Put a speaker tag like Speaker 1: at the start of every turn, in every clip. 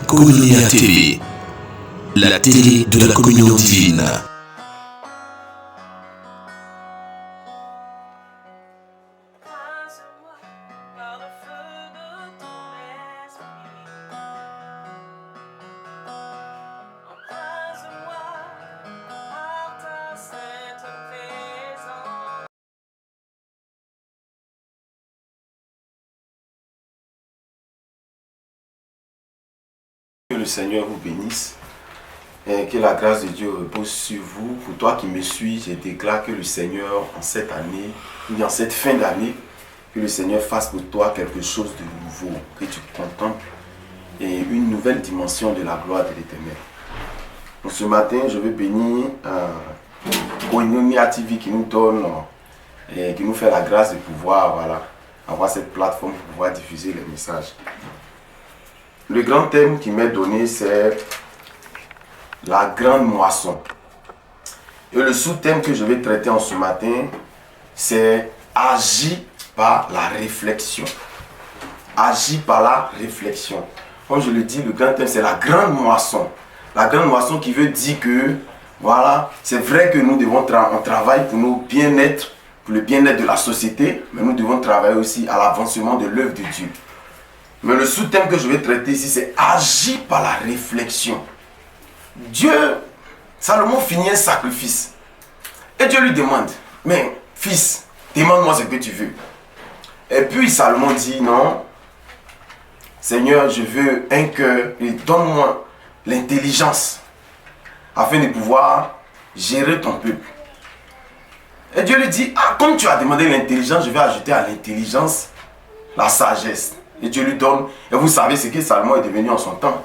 Speaker 1: Koinonia TV, la télé de la communion divine.
Speaker 2: Que le Seigneur vous bénisse et que la grâce de Dieu repose sur vous. Pour toi qui me suis, je déclare que le Seigneur, en cette année, ou en cette fin d'année, que le Seigneur fasse pour toi quelque chose de nouveau, que tu contemples et une nouvelle dimension de la gloire de l'Éternel. Donc ce matin, je veux bénir Koinonia TV qui nous donne et qui nous fait la grâce de pouvoir avoir cette plateforme pour pouvoir diffuser les messages. Le grand thème qui m'est donné, c'est la grande moisson. Et le sous-thème que je vais traiter en ce matin, c'est agir par la réflexion. Agir par la réflexion. Comme je le dis, le grand thème, c'est la grande moisson. La grande moisson qui veut dire que, voilà, c'est vrai que nous devons on travaille pour nos bien-être, pour le bien-être de la société, mais nous devons travailler aussi à l'avancement de l'œuvre de Dieu. Mais le sous-thème que je vais traiter ici, c'est agir par la réflexion. Salomon finit un sacrifice. Et Dieu lui demande, mais fils, demande-moi ce que tu veux. Et puis Salomon dit, non, Seigneur, je veux un cœur et donne-moi l'intelligence afin de pouvoir gérer ton peuple. Et Dieu lui dit, comme tu as demandé l'intelligence, je vais ajouter à l'intelligence la sagesse. Et Dieu lui donne, et vous savez ce que Salomon est devenu en son temps.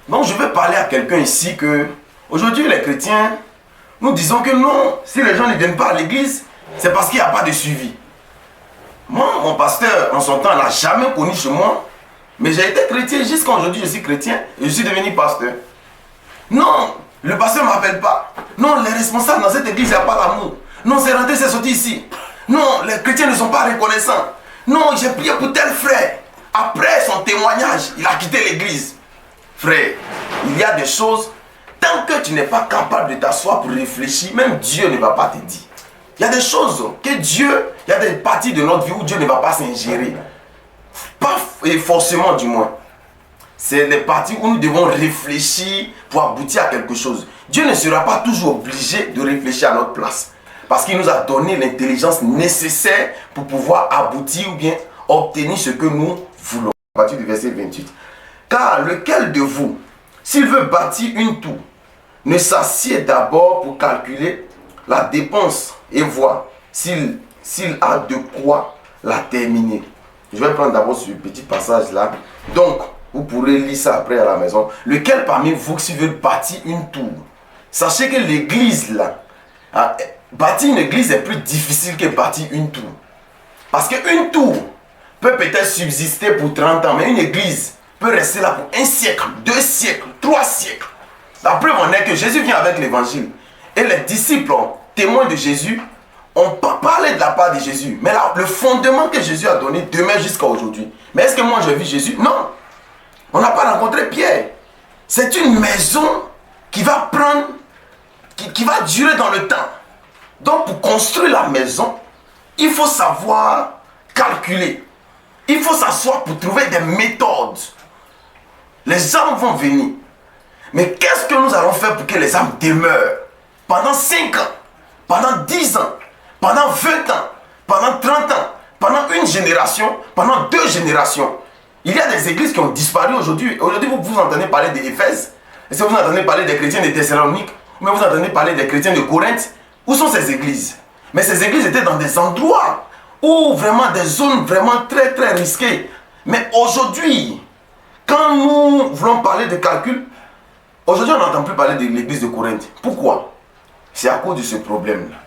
Speaker 2: Donc je vais parler à quelqu'un ici que, aujourd'hui les chrétiens, nous disons que non, si les gens ne viennent pas à l'église, c'est parce qu'il n'y a pas de suivi. Moi, mon pasteur en son temps n'a jamais connu chez moi, mais j'ai été chrétien, jusqu'à aujourd'hui je suis chrétien, et je suis devenu pasteur. Non, le pasteur ne m'appelle pas. Non, les responsables dans cette église, il n'y a pas d'amour. Non, c'est rentré, c'est sorti ici. Non, les chrétiens ne sont pas reconnaissants. Non, j'ai prié pour tel frère. Après son témoignage, il a quitté l'église. Frère, il y a des choses, tant que tu n'es pas capable de t'asseoir pour réfléchir, même Dieu ne va pas te dire. Il y a des choses que Dieu, il y a des parties de notre vie où Dieu ne va pas s'ingérer. Pas forcément du moins. C'est les parties où nous devons réfléchir pour aboutir à quelque chose. Dieu ne sera pas toujours obligé de réfléchir à notre place. Parce qu'il nous a donné l'intelligence nécessaire pour pouvoir aboutir ou bien obtenir ce que nous voulons. À partir du verset 28. Car lequel de vous, s'il veut bâtir une tour, ne s'assied d'abord pour calculer la dépense et voir s'il a de quoi la terminer. Je vais prendre d'abord ce petit passage là. Donc, vous pourrez lire ça après à la maison. Lequel parmi vous, s'il veut bâtir une tour, sachez que l'église là, bâtir une église est plus difficile que bâtir une tour. Parce qu'une tour peut peut-être subsister pour 30 ans, mais une église peut rester là pour 1 siècle, 2 siècles, 3 siècles. La preuve en est que Jésus vient avec l'évangile. Et les disciples, témoins de Jésus, ont pas parlé de la part de Jésus. Mais là, le fondement que Jésus a donné demeure jusqu'à aujourd'hui. Mais est-ce que moi j'ai vu Jésus? Non. On n'a pas rencontré Pierre. C'est une maison qui va prendre, qui va durer dans le temps. Donc pour construire la maison, il faut savoir calculer. Il faut s'asseoir pour trouver des méthodes. Les âmes vont venir. Mais qu'est-ce que nous allons faire pour que les âmes demeurent pendant 5 ans, pendant 10 ans, pendant 20 ans, pendant 30 ans, pendant une génération, pendant 2 générations? Il y a des églises qui ont disparu aujourd'hui. Aujourd'hui, vous entendez parler d'Éphèse. Est-ce que vous entendez parler des chrétiens de Thessalonique? Ou bien vous entendez parler des chrétiens de Corinthe? Où sont ces églises? Mais ces églises étaient dans des endroits où vraiment des zones vraiment très très risquées. Mais aujourd'hui, quand nous voulons parler de calcul, aujourd'hui on n'entend plus parler de l'église de Corinthe. Pourquoi? C'est à cause de ce problème-là.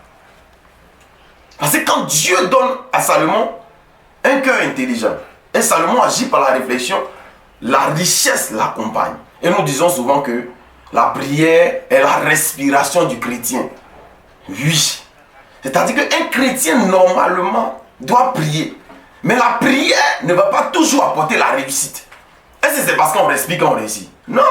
Speaker 2: Parce que quand Dieu donne à Salomon un cœur intelligent, et Salomon agit par la réflexion, la richesse l'accompagne. Et nous disons souvent que la prière est la respiration du chrétien. Oui. C'est-à-dire qu'un chrétien normalement doit prier. Mais la prière ne va pas toujours apporter la réussite. Est-ce Est-ce que c'est parce qu'on respire qu'on réussit? Non.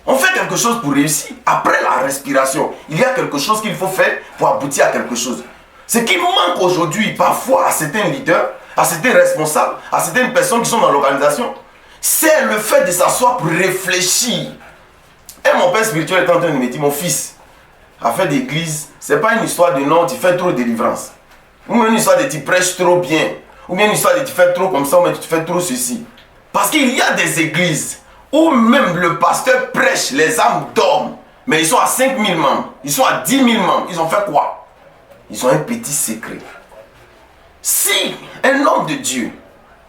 Speaker 2: On fait quelque chose pour réussir. Après la respiration, il y a quelque chose qu'il faut faire pour aboutir à quelque chose. Ce qui manque aujourd'hui, parfois, à certains leaders, à certains responsables, à certaines personnes qui sont dans l'organisation, c'est le fait de s'asseoir pour réfléchir. Et mon père spirituel est en train de me dire, mon fils, affaire d'église, c'est pas une histoire de non, tu fais trop de délivrance. Ou une histoire de tu prêches trop bien. Ou bien une histoire de tu fais trop comme ça, ou tu fais trop ceci. Parce qu'il y a des églises où même le pasteur prêche, les âmes dorment. Mais ils sont à 5 000 membres, ils sont à 10 000 membres. Ils ont fait quoi? Ils ont un petit secret. Si un homme de Dieu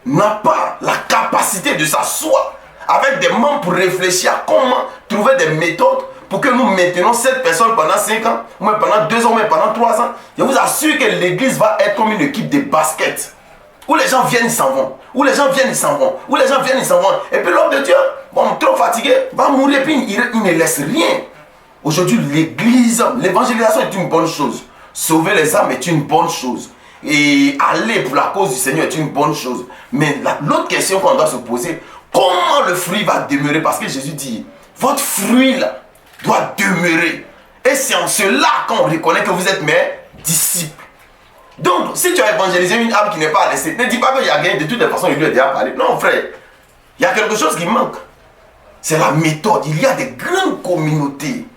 Speaker 2: n'a pas la capacité de s'asseoir avec des membres pour réfléchir à comment trouver des méthodes pour que nous maintenons cette personne pendant 5 ans, ou même pendant 2 ans, ou même pendant 3 ans, je vous assure que l'église va être comme une équipe de basket. Où les gens viennent, ils s'en vont. Où les gens viennent, ils s'en vont. Où les gens viennent, ils s'en vont. Et puis l'homme de Dieu, bon, trop fatigué, va mourir, puis il ne laisse rien. Aujourd'hui, l'église, l'évangélisation est une bonne chose. Sauver les âmes est une bonne chose. Et aller pour la cause du Seigneur est une bonne chose. Mais l'autre question qu'on doit se poser, comment le fruit va demeurer? Parce que Jésus dit, votre fruit là doit demeurer. Et c'est en cela qu'on reconnaît que vous êtes mes disciples. Donc, si tu as évangélisé une âme qui n'est pas laissée, ne dis pas qu'il y a gagné de toutes les façons, il lui a déjà parlé. Non, frère, il y a quelque chose qui manque. C'est la méthode. Il y a des grandes communautés.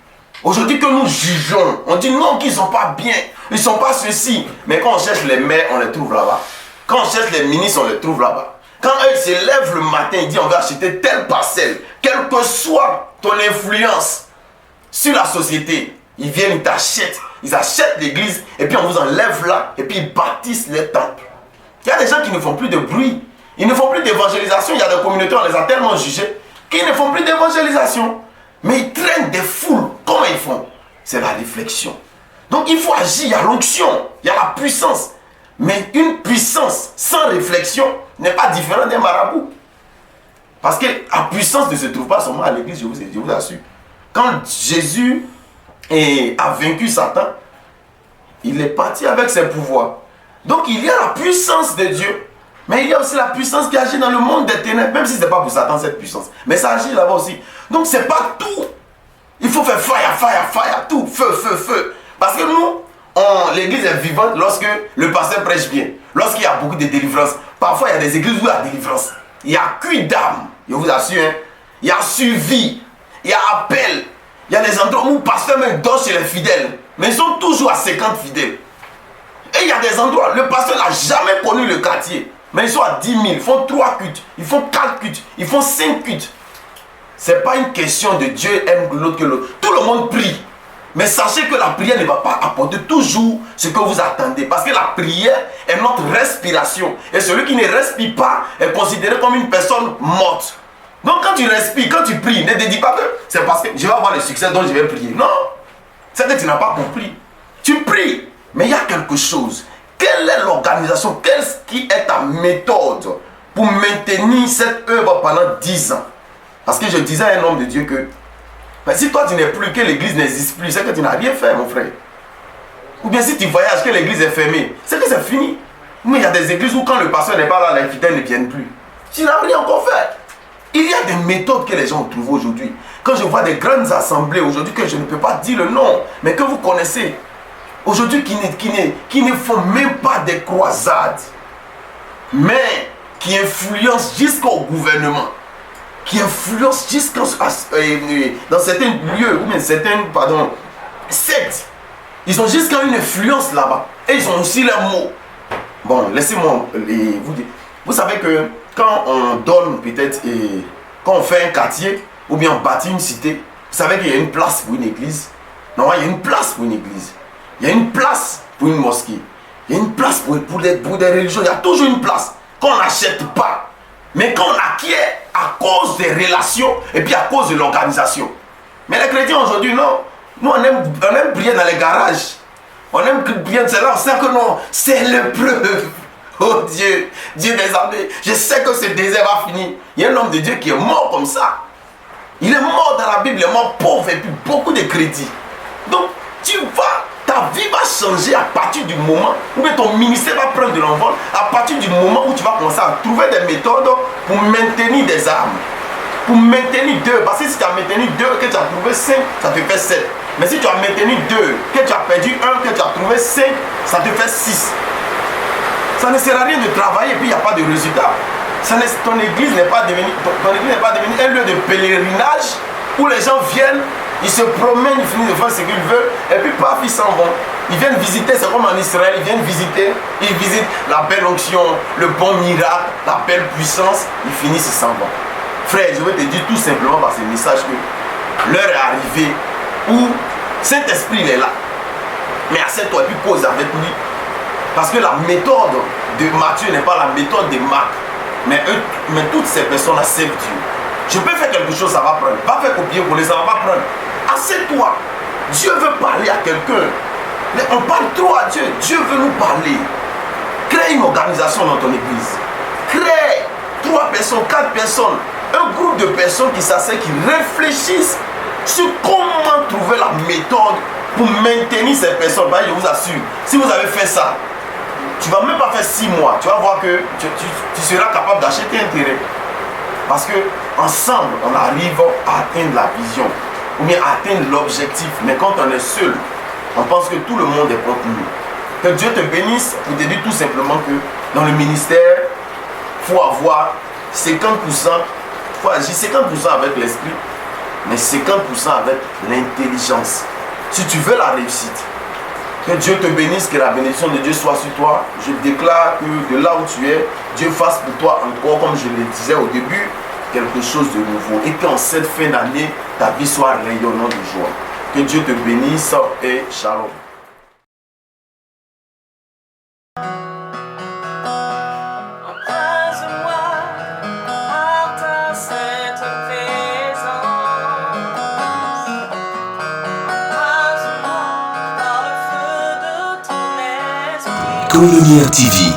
Speaker 2: Aujourd'hui que nous jugeons, on dit non, qu'ils ne sont pas bien, ils ne sont pas ceci. Mais quand on cherche les maires, on les trouve là-bas. Quand on cherche les ministres, on les trouve là-bas. Quand eux se lèvent le matin, ils disent on va acheter telle parcelle, quelle que soit ton influence sur la société, ils viennent, ils t'achètent. Ils achètent l'église et puis on vous enlève là et puis ils bâtissent les temples. Il y a des gens qui ne font plus de bruit. Ils ne font plus d'évangélisation. Il y a des communautés, on les a tellement jugés qu'ils ne font plus d'évangélisation. Mais ils traînent des foules. Comment ils font? C'est la réflexion. Donc il faut agir. Il y a l'onction, il y a la puissance. Mais une puissance sans réflexion n'est pas différente d'un marabout. Parce que la puissance ne se trouve pas seulement à l'église, je vous assure. Quand Jésus a vaincu Satan, il est parti avec ses pouvoirs. Donc il y a la puissance de Dieu, mais il y a aussi la puissance qui agit dans le monde des ténèbres, même si ce n'est pas pour Satan cette puissance. Mais ça agit là-bas aussi. Donc c'est pas tout. Il faut faire fire, fire, fire, tout, feu, feu, feu. Parce que nous, l'église est vivante lorsque le pasteur prêche bien, lorsqu'il y a beaucoup de délivrance. Parfois il y a des églises où il y a délivrance. Il y a cuit d'âme, je vous assure. Hein? Il y a suivi, il y a appel. Il y a des endroits où le pasteur même dort chez les fidèles. Mais ils sont toujours à 50 fidèles. Et il y a des endroits, le pasteur n'a jamais connu le quartier. Mais ils sont à 10 000, ils font 3 cultes, ils font 4 cultes, ils font 5 cultes. Ce n'est pas une question de Dieu aime l'autre que l'autre. Tout le monde prie. Mais sachez que la prière ne va pas apporter toujours ce que vous attendez. Parce que la prière est notre respiration. Et celui qui ne respire pas est considéré comme une personne morte. Donc quand tu respires, quand tu pries, ne te dis pas que c'est parce que je vais avoir le succès donc je vais prier. Non, c'est que tu n'as pas compris. Tu pries, mais il y a quelque chose. Quelle est l'organisation? Qu'est-ce qui est ta méthode pour maintenir cette œuvre pendant 10 ans? Parce que je disais à un homme de Dieu que si toi tu n'es plus, que l'église n'existe plus, c'est que tu n'as rien fait, mon frère. Ou bien si tu voyages, que l'église est fermée, c'est que c'est fini. Mais il y a des églises où quand le pasteur n'est pas là, les fidèles ne viennent plus. Tu n'as rien encore fait. Il y a des méthodes que les gens ont trouvées aujourd'hui. Quand je vois des grandes assemblées aujourd'hui, que je ne peux pas dire le nom, mais que vous connaissez, aujourd'hui qui ne font même pas des croisades, mais qui influencent jusqu'au gouvernement, qui influencent jusqu'à dans certains lieux, ou bien certaines, sectes. Ils ont jusqu'à une influence là-bas. Et ils ont aussi leurs mots. Bon, laissez-moi vous dire. Vous savez que quand on donne peut-être, quand on fait un quartier, ou bien on bâtit une cité, vous savez qu'il y a une place pour une église. Non, il y a une place pour une église. Il y a une place pour une mosquée. Il y a une place pour des religions. Il y a toujours une place qu'on n'achète pas. Mais qu'on acquiert à cause des relations et puis à cause de l'organisation. Mais les chrétiens aujourd'hui, non. Nous, on aime prier dans les garages. On aime prier, c'est là, on sait que non, c'est l'épreuve. Oh Dieu, Dieu des armées, je sais que ce désert va finir. Il y a un homme de Dieu qui est mort comme ça. Il est mort dans la Bible, il est mort pauvre et puis beaucoup de crédits. Donc, ta vie va changer à partir du moment où ton ministère va prendre de l'envol, à partir du moment où tu vas commencer à trouver des méthodes pour maintenir des âmes. pour maintenir 2. Parce que si tu as maintenu 2, que tu as trouvé 5, ça te fait 7. Mais si tu as maintenu 2, que tu as perdu 1, que tu as trouvé 5, ça te fait 6. Ça ne sert à rien de travailler et puis il n'y a pas de résultat. Ton église n'est pas devenue un lieu de pèlerinage où les gens viennent, ils se promènent, ils finissent de faire ce qu'ils veulent et puis paf, ils s'en vont. Ils viennent visiter, c'est comme en Israël, ils viennent visiter, ils visitent la belle onction, le bon miracle, la belle puissance, ils finissent, ils s'en vont. Frère, je veux te dire tout simplement par ce message que l'heure est arrivée où Saint-Esprit il est là. Mais assieds-toi et puis cause avec lui. Parce que la méthode de Matthieu n'est pas la méthode de Marc. Mais toutes ces personnes-là servent Dieu. Je peux faire quelque chose, ça va prendre. Pas faire copier-coller, ça va pas prendre. Assieds-toi. Dieu veut parler à quelqu'un. Mais on parle trop à Dieu. Dieu veut nous parler. Crée une organisation dans ton église. Crée 3 personnes, 4 personnes. Un groupe de personnes qui s'asseyent, qui réfléchissent sur comment trouver la méthode pour maintenir ces personnes. Je vous assure, si vous avez fait ça, tu ne vas même pas faire 6 mois. Tu vas voir que tu seras capable d'acheter un terrain. Parce que ensemble, on arrive à atteindre la vision ou bien à atteindre l'objectif. Mais quand on est seul, on pense que tout le monde est contre nous. Que Dieu te bénisse pour te dire tout simplement que dans le ministère, il faut avoir 50%, il faut agir 50% avec l'esprit, mais 50% avec l'intelligence. Si tu veux la réussite, que Dieu te bénisse, que la bénédiction de Dieu soit sur toi. Je déclare que de là où tu es, Dieu fasse pour toi encore, comme je le disais au début, quelque chose de nouveau. Et qu'en cette fin d'année, ta vie soit rayonnante de joie. Que Dieu te bénisse et shalom.
Speaker 1: Koinonia TV,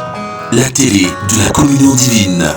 Speaker 1: la télé de la communion divine.